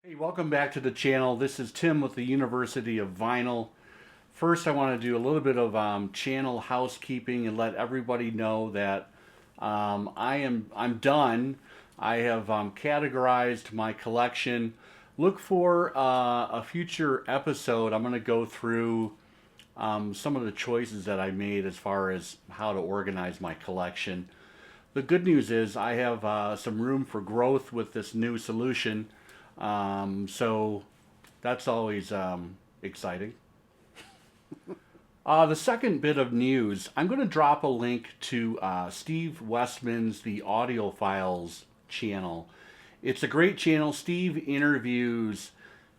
Hey, welcome back to the channel. This is Tim with the University of Vinyl. First, I want to do a little bit of channel housekeeping and let everybody know that I'm done. I have categorized my collection. Look for a future episode. I'm going to go through some of the choices that I made as far as how to organize my collection. The good news is I have some room for growth with this new solution. So that's always exciting. The second bit of news, I'm going to drop a link to Steve Westman's The Audiophiles channel. It's a great channel. Steve interviews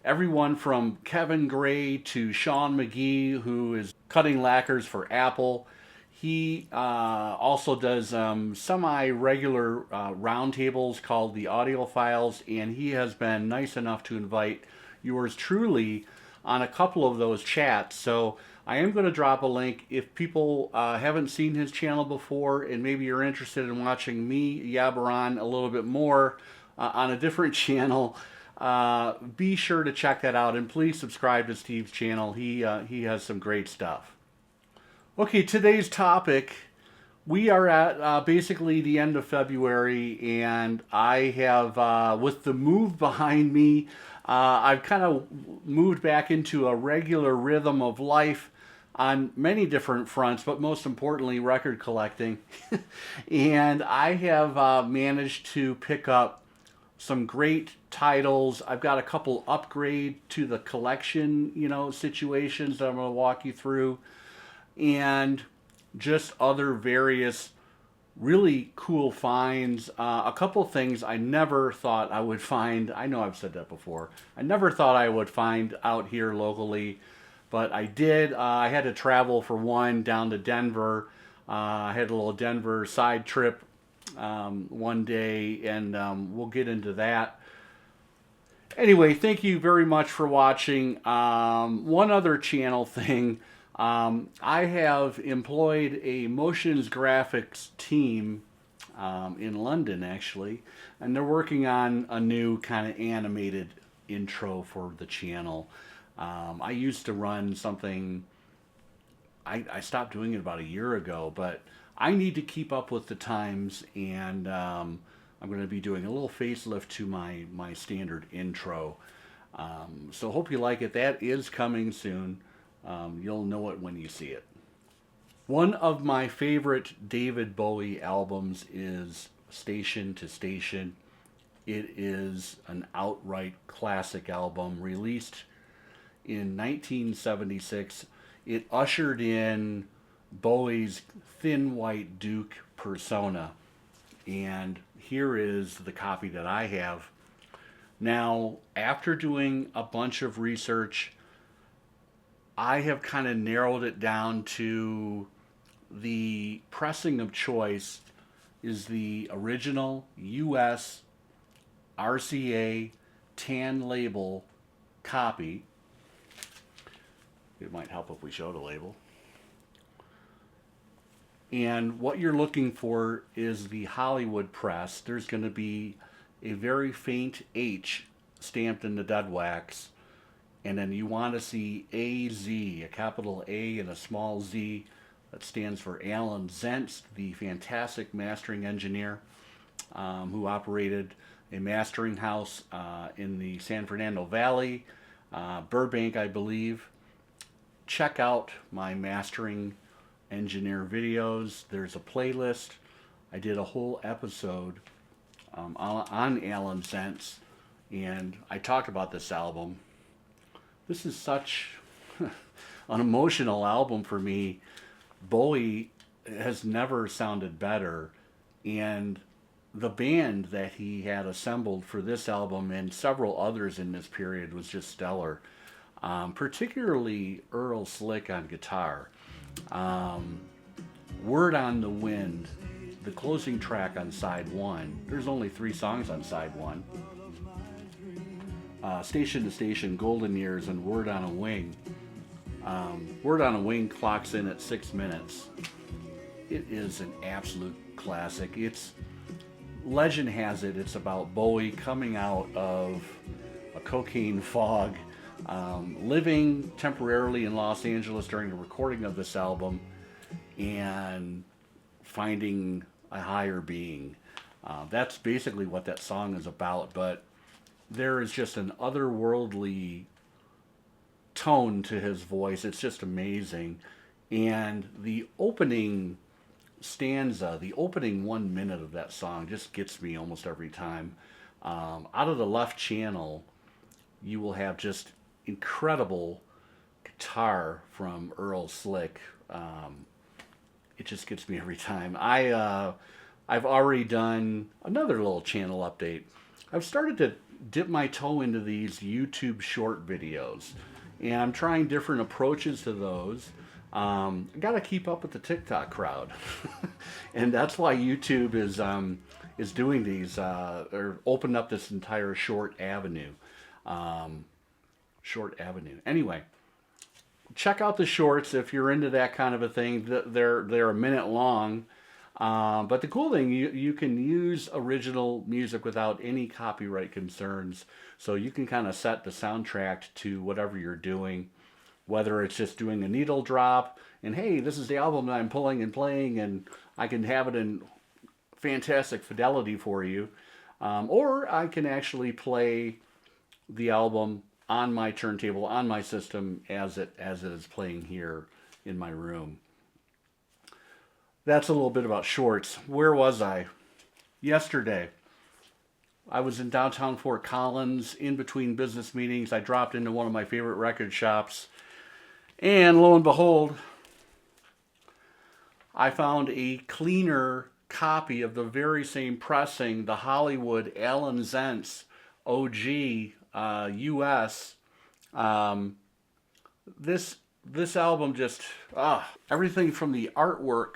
everyone from Kevin Gray to Sean McGee, who is cutting lacquers for Apple. He also does semi-regular roundtables called the Audiophiles, and he has been nice enough to invite yours truly on a couple of those chats. So I am going to drop a link. If people haven't seen his channel before and maybe you're interested in watching me yabber on a little bit more on a different channel, be sure to check that out, and please subscribe to Steve's channel. He has some great stuff. Okay, today's topic, we are at basically the end of February, and I have, with the move behind me, I've kind of moved back into a regular rhythm of life on many different fronts, but most importantly, record collecting. And I have managed to pick up some great titles. I've got a couple upgrade to the collection, situations that I'm going to walk you through, and just other various really cool finds. A couple things I never thought I would find. I know I've said that before. I never thought I would find out here locally, but I did. I had to travel for one down to Denver. I had a little Denver side trip one day, and we'll get into that. Anyway, thank you very much for watching. One other channel thing. I have employed a motions graphics team in London, actually, and they're working on a new kind of animated intro for the channel. I used to run something, I stopped doing it about a year ago, but I need to keep up with the times, and I'm going to be doing a little facelift to my standard intro. So hope you like it. That is coming soon. You'll know it when you see it. One of my favorite David Bowie albums is Station to Station. It is an outright classic album released in 1976. It ushered in Bowie's Thin White Duke persona. And here is the copy that I have. Now, after doing a bunch of research, I have kind of narrowed it down to the pressing of choice is the original US RCA tan label copy. It might help if we showed a label. And what you're looking for is the Hollywood press. There's going to be a very faint H stamped in the dead wax. And then you want to see AZ, a capital A and a small Z. That stands for Alan Zentz, the fantastic mastering engineer who operated a mastering house in the San Fernando Valley, Burbank, I believe. Check out my mastering engineer videos. There's a playlist. I did a whole episode on Alan Zentz, and I talked about this album. This is such an emotional album for me. Bowie has never sounded better, and the band that he had assembled for this album and several others in this period was just stellar. Particularly Earle Slick on guitar. Word on the Wind, the closing track on side one. There's only 3 songs on side one. Station to Station, Golden Years, and Word on a Wing. Word on a Wing clocks in at 6 minutes. It is an absolute classic. Legend has it, it's about Bowie coming out of a cocaine fog, living temporarily in Los Angeles during the recording of this album, and finding a higher being. That's basically what that song is about, but there is just an otherworldly tone to his voice. It's just amazing. And the opening stanza, the opening 1 minute of that song just gets me almost every time. Out of the left channel, you will have just incredible guitar from Earle Slick. It just gets me every time. I've already done another little channel update. I've started to dip my toe into these YouTube short videos, and I'm trying different approaches to those. I got to keep up with the TikTok crowd, and that's why YouTube is doing these or opened up this entire short avenue. Anyway, check out the shorts if you're into that kind of a thing. They're a minute long. But the cool thing, you can use original music without any copyright concerns. So you can kind of set the soundtrack to whatever you're doing, whether it's just doing a needle drop and hey, this is the album that I'm pulling and playing, and I can have it in fantastic fidelity for you, or I can actually play the album on my turntable, on my system, as it is playing here in my room. That's a little bit about shorts. Where was I? Yesterday, I was in downtown Fort Collins. In between business meetings, I dropped into one of my favorite record shops. And lo and behold, I found a cleaner copy of the very same pressing, the Hollywood Alan Zentz OG US. This album just, everything from the artwork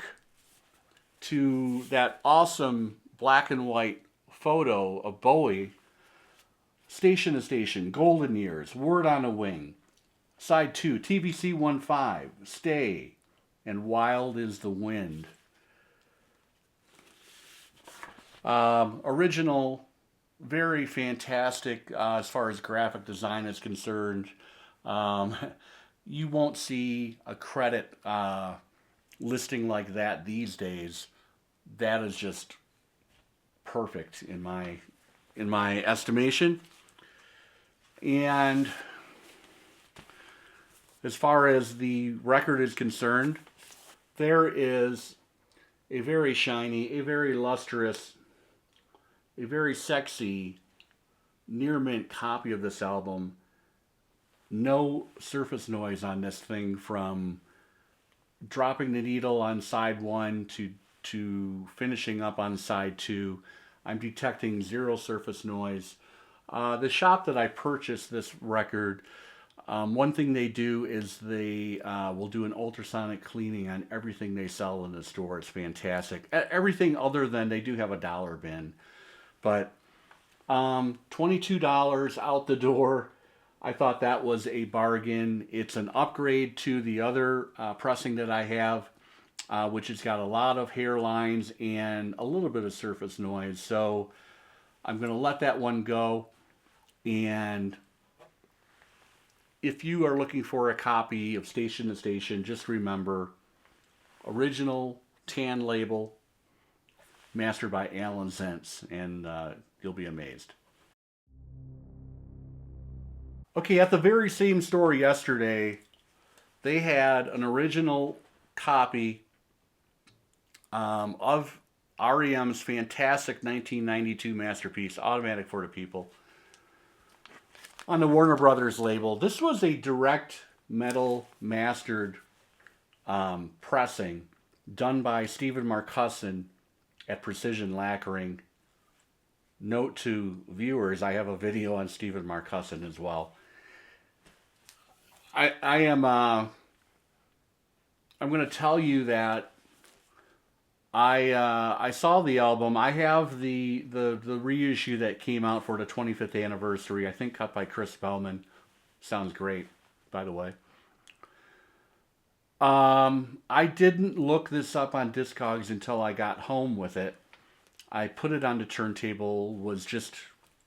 to that awesome black and white photo of Bowie, Station to Station, Golden Years, Word on a Wing, Side 2, TBC 1-5, Stay, and Wild is the Wind. Original, very fantastic as far as graphic design is concerned. You won't see a credit listing like that these days. That is just perfect in my estimation. And as far as the record is concerned, there is a very shiny, a very lustrous, a very sexy near mint copy of this album. No surface noise on this thing from dropping the needle on side 1 to finishing up on side 2. I'm detecting zero surface noise. The shop that I purchased this record, one thing they do is they will do an ultrasonic cleaning on everything they sell in the store. It's fantastic. Everything other than they do have a dollar bin. But $22 out the door. I thought that was a bargain. It's an upgrade to the other pressing that I have, which has got a lot of hairlines and a little bit of surface noise. So I'm going to let that one go. And if you are looking for a copy of Station to Station, just remember, original tan label, mastered by Alan Zentz, and you'll be amazed. Okay, at the very same store yesterday, they had an original copy of REM's fantastic 1992 masterpiece, Automatic for the People, on the Warner Brothers label. This was a direct metal mastered pressing done by Stephen Marcusson at Precision Lacquering. Note to viewers, I have a video on Stephen Marcusson as well. I'm going to tell you that I saw the album. I have the reissue that came out for the 25th anniversary. I think cut by Chris Bellman. Sounds great, by the way. I didn't look this up on Discogs until I got home with it. I put it on the turntable. Was just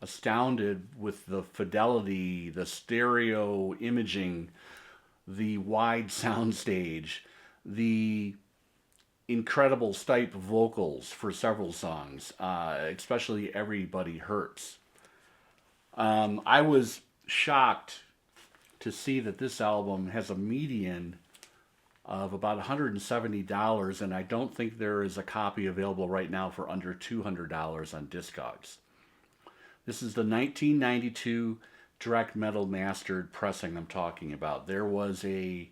astounded with the fidelity, the stereo imaging, the wide soundstage, the incredible Stipe vocals for several songs, especially Everybody Hurts. I was shocked to see that this album has a median of about $170, and I don't think there is a copy available right now for under $200 on Discogs. This is the 1992 direct metal mastered pressing I'm talking about. There was a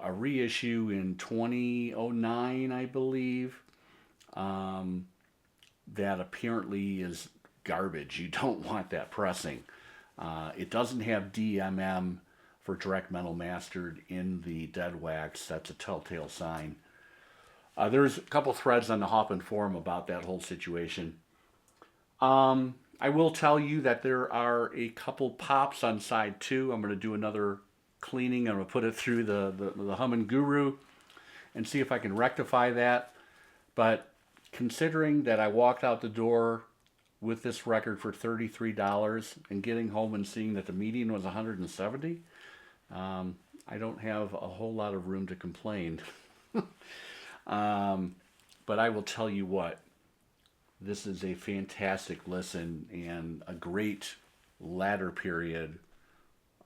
reissue in 2009, I believe, that apparently is garbage. You don't want that pressing. It doesn't have DMM for direct metal mastered in the dead wax. That's a telltale sign. There's a couple threads on the Hoffman forum about that whole situation. I will tell you that there are a couple pops on side 2. I'm going to do another cleaning. I'm going to put it through the Humming Guru and see if I can rectify that. But considering that I walked out the door with this record for $33 and getting home and seeing that the median was 170, I don't have a whole lot of room to complain. But I will tell you what, this is a fantastic listen and a great latter period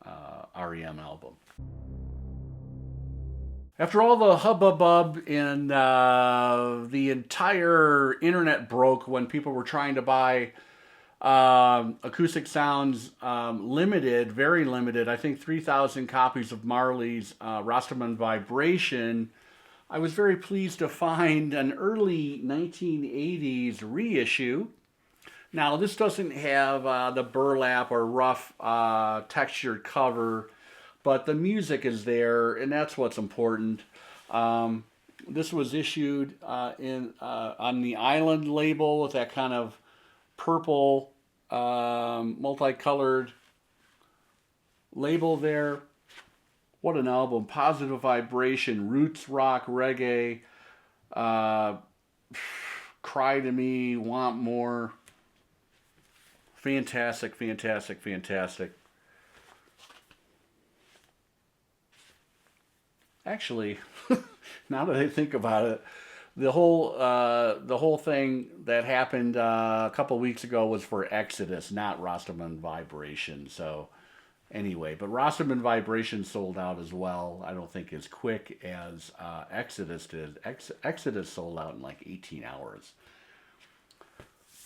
REM album. After all the hubbub and the entire internet broke when people were trying to buy Acoustic Sounds limited, very limited, I think 3,000 copies of Marley's Rastaman Vibration, I was very pleased to find an early 1980s reissue. Now, this doesn't have the burlap or rough textured cover, but the music is there, and that's what's important. This was issued on the Island label with that kind of purple, multicolored label there. What an album. Positive vibration, roots rock, reggae, cry to me, want more. Fantastic, fantastic, fantastic. Actually, now that I think about it, the whole thing that happened a couple weeks ago was for Exodus, not Rastaman Vibration. So anyway, but Rastaman Vibration sold out as well. I don't think as quick as Exodus did. Exodus sold out in like 18 hours.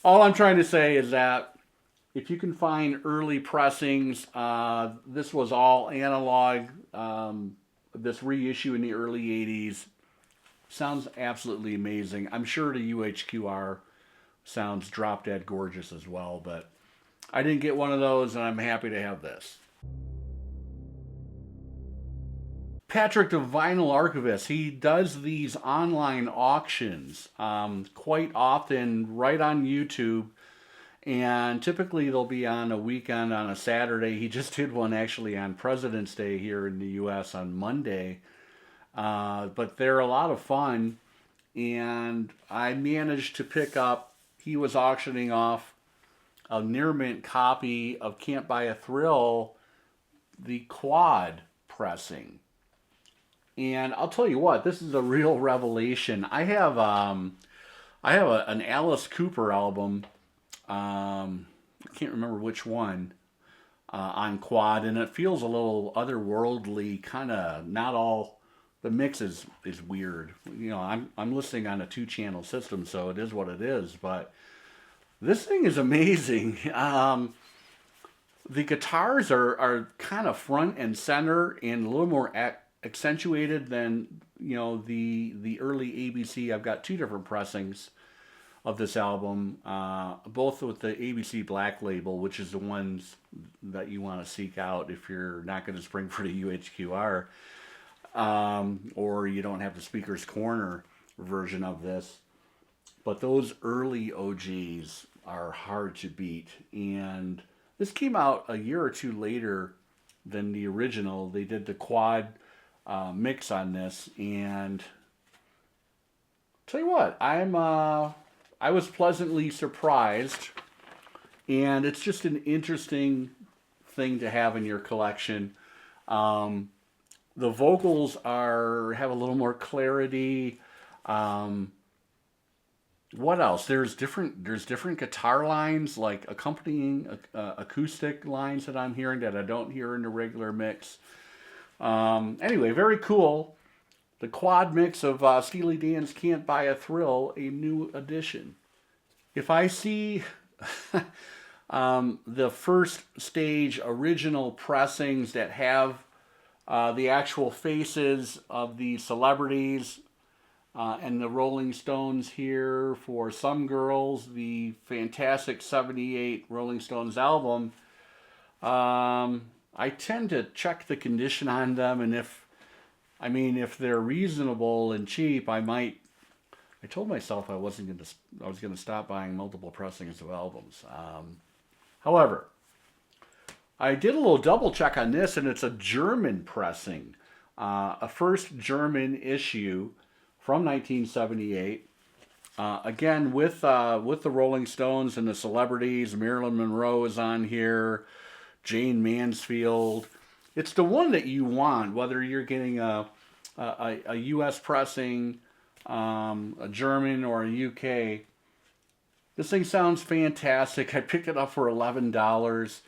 All I'm trying to say is that if you can find early pressings, this was all analog. This reissue in the early 80s sounds absolutely amazing. I'm sure the UHQR sounds drop dead gorgeous as well, but I didn't get one of those, and I'm happy to have this. Patrick, the Vinyl Archivist, he does these online auctions quite often right on YouTube, and typically they'll be on a weekend on a Saturday. He just did one actually on President's Day here in the U.S. on Monday, but they're a lot of fun, and I managed to pick up, he was auctioning off a near mint copy of Can't Buy a Thrill, the quad pressing. And I'll tell you what, this is a real revelation. I have an Alice Cooper album, I can't remember which one, on quad, and it feels a little otherworldly, kind of not all, the mix is weird. You know, I'm listening on a 2-channel system, so it is what it is, but this thing is amazing. The guitars are kind of front and center and a little more accentuated than, you know, the early ABC. I've got 2 different pressings of this album, both with the ABC Black label, which is the ones that you want to seek out if you're not going to spring for the UHQR, or you don't have the Speaker's Corner version of this. But those early OGs are hard to beat, and this came out a year or 2 later than the original. They did the quad mix on this, and tell you what, I was pleasantly surprised And it's just an interesting thing to have in your collection. Um, the vocals have a little more clarity. Um, what else? There's different guitar lines, like accompanying acoustic lines that I'm hearing that I don't hear in the regular mix. Anyway, very cool. The quad mix of Steely Dan's "Can't Buy a Thrill," a new edition. If I see the first stage original pressings that have the actual faces of the celebrities and the Rolling Stones here for Some Girls, the fantastic 78 Rolling Stones album, I tend to check the condition on them, and if they're reasonable and cheap, I told myself I was gonna stop buying multiple pressings of albums. However, I did a little double check on this, and it's a German pressing, a first German issue from 1978. Again, with the Rolling Stones and the celebrities, Marilyn Monroe is on here, Jane Mansfield. It's the one that you want, whether you're getting a U.S. pressing, a German, or a UK. This thing sounds fantastic. I picked it up for $11.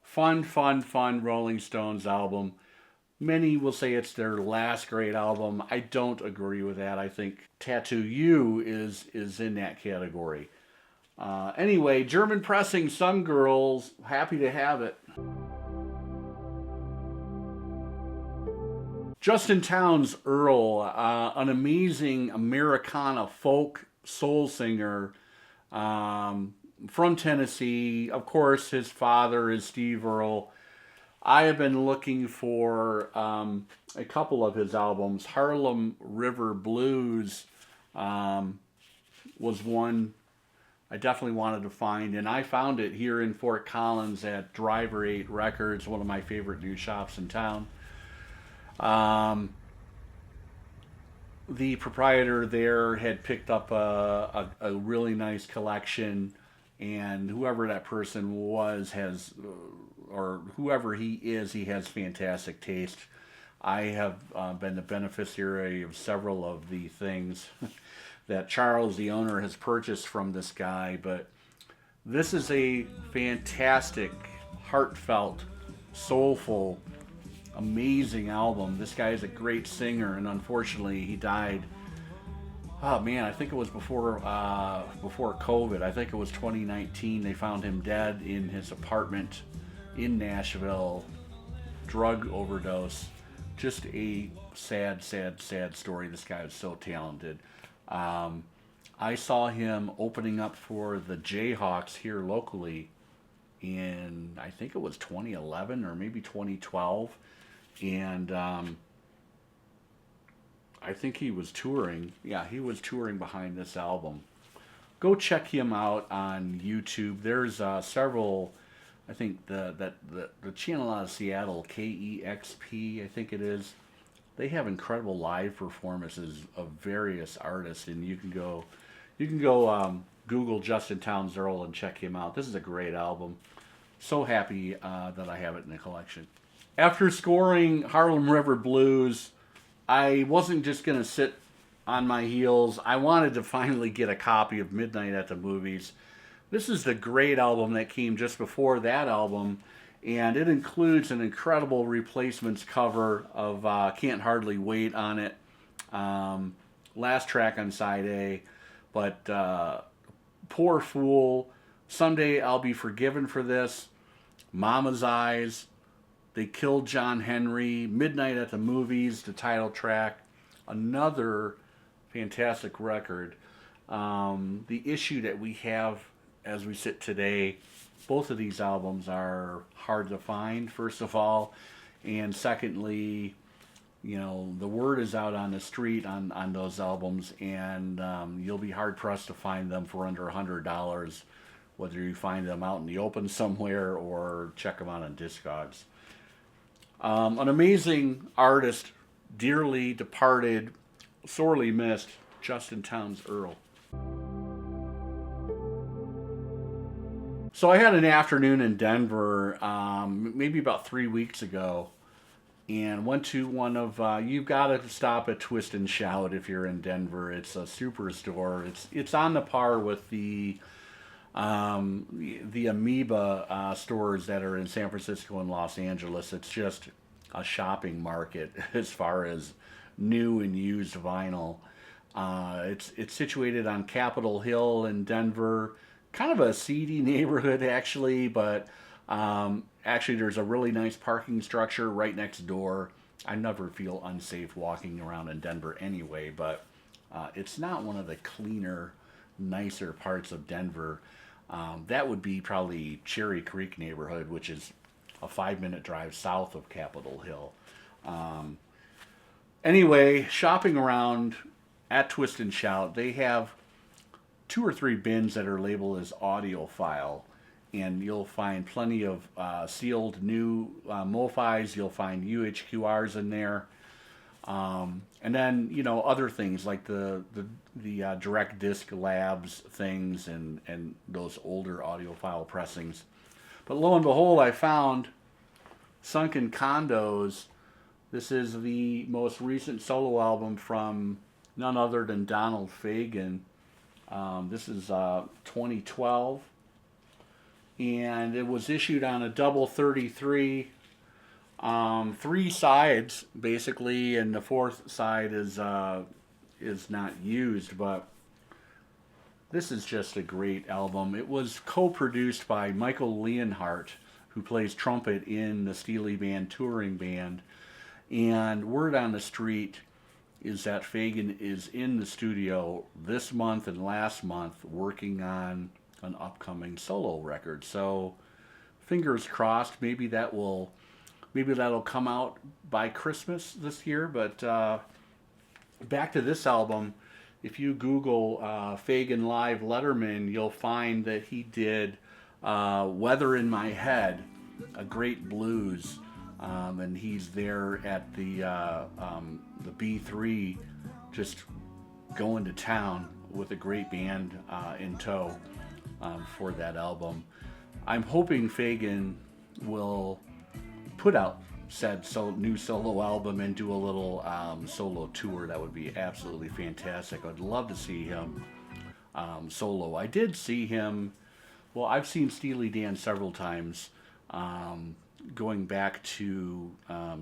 Fun Rolling Stones album. Many will say it's their last great album. I don't agree with that. I think Tattoo You is in that category. Anyway, German pressing, Some Girls. Happy to have it. Justin Townes Earle, an amazing Americana folk soul singer from Tennessee. Of course, his father is Steve Earle. I have been looking for a couple of his albums. Harlem River Blues was one I definitely wanted to find, and I found it here in Fort Collins at Driver 8 Records, one of my favorite new shops in town. The proprietor there had picked up a really nice collection, and whoever that person was or whoever he is, he has fantastic taste. I have been the beneficiary of several of the things that Charles, the owner, has purchased from this guy, but this is a fantastic, heartfelt, soulful, amazing album. This guy is a great singer, and unfortunately he died, oh man, I think it was before COVID. I think it was 2019. They found him dead in his apartment in Nashville, drug overdose. Just a sad story. This guy was so talented. I saw him opening up for the Jayhawks here locally in, I think it was 2011 or maybe 2012, and I think he was touring. Yeah, he was touring behind this album. Go check him out on YouTube. There's several. I think the channel out of Seattle, KEXP, I think it is. They have incredible live performances of various artists, and you can go Google Justin Townes Earle and check him out. This is a great album. So happy that I have it in the collection. After scoring Harlem River Blues, I wasn't just going to sit on my heels. I wanted to finally get a copy of Midnight at the Movies. This is the great album that came just before that album, and it includes an incredible Replacements cover of Can't Hardly Wait on it. Last track on side A, but Poor Fool, Someday I'll Be Forgiven for This, Mama's Eyes, They Killed John Henry, Midnight at the Movies, the title track, another fantastic record. The issue that we have as we sit today, both of these albums are hard to find, first of all, and secondly, the word is out on the street on those albums, and you'll be hard pressed to find them for under $100, whether you find them out in the open somewhere or check them out on Discogs. An amazing artist, dearly departed, sorely missed, Justin Townes Earle. So I had an afternoon in Denver, maybe about 3 weeks ago, and went to one of you've got to stop at Twist and Shout if you're in Denver. It's a superstore. It's on the par with the Amoeba stores that are in San Francisco and Los Angeles. It's just a shopping market as far as new and used vinyl. It's situated on Capitol Hill in Denver, kind of a seedy neighborhood actually, but actually there's a really nice parking structure right next door. I never feel unsafe walking around in Denver anyway, but it's not one of the cleaner, nicer parts of Denver. That would be probably Cherry Creek neighborhood, which is a 5 minute drive south of Capitol Hill. Anyway, shopping around at Twist and Shout, they have 2 or 3 bins that are labeled as audiophile, and you'll find plenty of sealed new MoFis. You'll find UHQRs in there, and then other things like the direct disc labs things and those older audiophile pressings. But lo and behold, I found Sunken Condos. This is the most recent solo album from none other than Donald Fagen. This is 2012, and it was issued on a double 33, 3 sides basically, and the fourth side is not used. But this is just a great album. It was co-produced by Michael Leonhardt, who plays trumpet in the Steely Dan touring band, and word on the street is that Fagen is in the studio this month and last month working on an upcoming solo record. So fingers crossed, maybe that'll come out by Christmas this year. But back to this album, if you Google Fagen Live Letterman, you'll find that he did Weather in My Head, a great blues. And he's there at the B3, just going to town with a great band in tow for that album. I'm hoping Fagen will put out said new solo album and do a little solo tour. That would be absolutely fantastic. I'd love to see him solo. I did see him. Well, I've seen Steely Dan several times. Going back to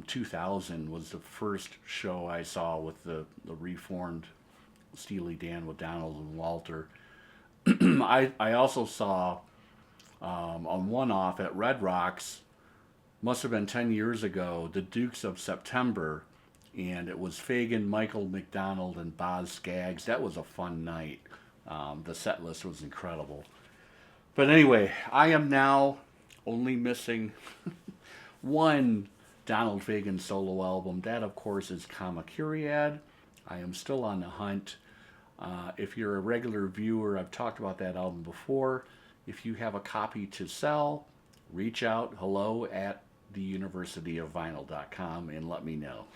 2000 was the first show I saw with the reformed Steely Dan with Donald and Walter. I also saw on one-off at Red Rocks, must have been 10 years ago, the Dukes of September, and it was Fagen, Michael McDonald, and Boz Scaggs. That was a fun night. The set list was incredible. But anyway, I am now only missing one Donald Fagen solo album. That, of course, is Kamakiriad. I am still on the hunt. If you're a regular viewer, I've talked about that album before. If you have a copy to sell, reach out, hello@theuniversityofvinyl.com, and let me know.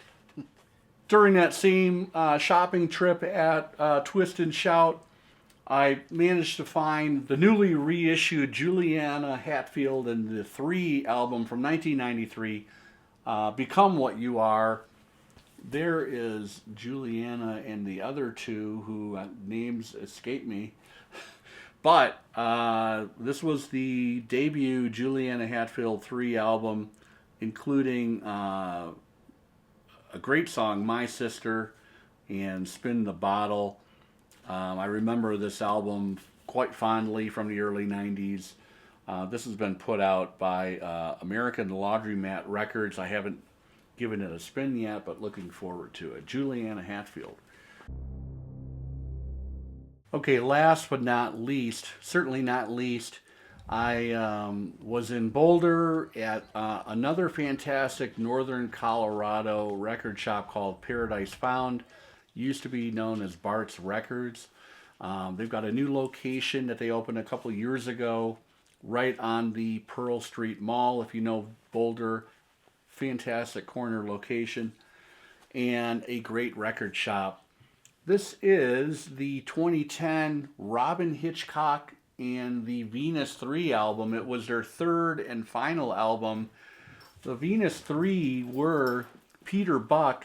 During that same shopping trip at Twist and Shout, I managed to find the newly reissued Juliana Hatfield and the 3 album from 1993, Become What You Are. There is Juliana and the other 2 who names escape me. But this was the debut Juliana Hatfield 3 album, including a great song, My Sister, and Spin the Bottle. I remember this album quite fondly from the early 90s. This has been put out by American Laundromat Records. I haven't given it a spin yet, but looking forward to it. Juliana Hatfield. Okay, last but not least, certainly not least, I was in Boulder at another fantastic northern Colorado record shop called Paradise Found. Used to be known as Bart's Records. They've got a new location that they opened a couple years ago right on the Pearl Street Mall. If you know Boulder, fantastic corner location and a great record shop. This is the 2010 Robin Hitchcock and the Venus 3 album. It was their third and final album. The Venus 3 were Peter Buck,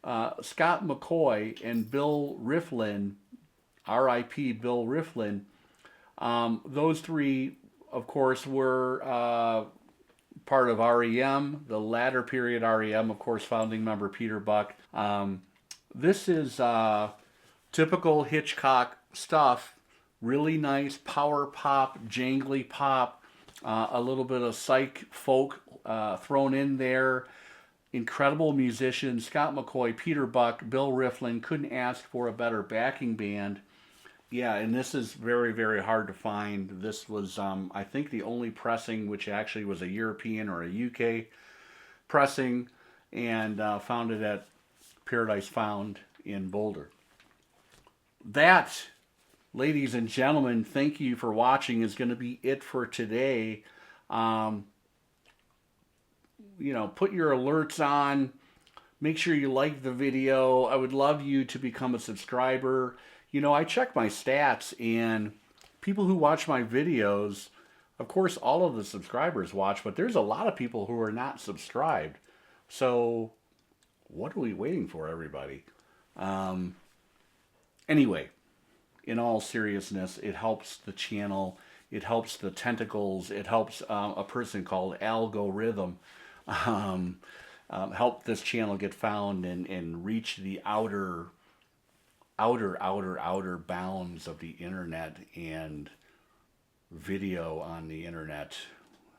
Scott McCoy, and Bill Rieflin, R.I.P. Bill Rieflin. Those three, of course, were part of REM, the latter period REM, of course, founding member Peter Buck. This is typical Hitchcock stuff. Really nice power pop, jangly pop, a little bit of psych folk thrown in there. Incredible musicians, Scott McCoy, Peter Buck, Bill Rieflin. Couldn't ask for a better backing band. Yeah, and this is very, very hard to find. This was, I think, the only pressing, which actually was a European or a UK pressing, and found it at Paradise Found in Boulder. That, ladies and gentlemen, thank you for watching, is going to be it for today. Put your alerts on. Make sure you like the video. I would love you to become a subscriber. I check my stats, and people who watch my videos, of course, all of the subscribers watch, but there's a lot of people who are not subscribed. So what are we waiting for, everybody? Anyway, in all seriousness, it helps the channel. It helps the tentacles. It helps a person called Algorithm help this channel get found and reach the outer bounds of the internet and video on the internet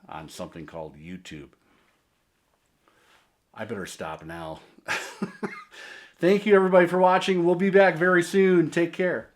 on something called YouTube. I better stop now. Thank you, everybody, for watching. We'll be back very soon. Take care.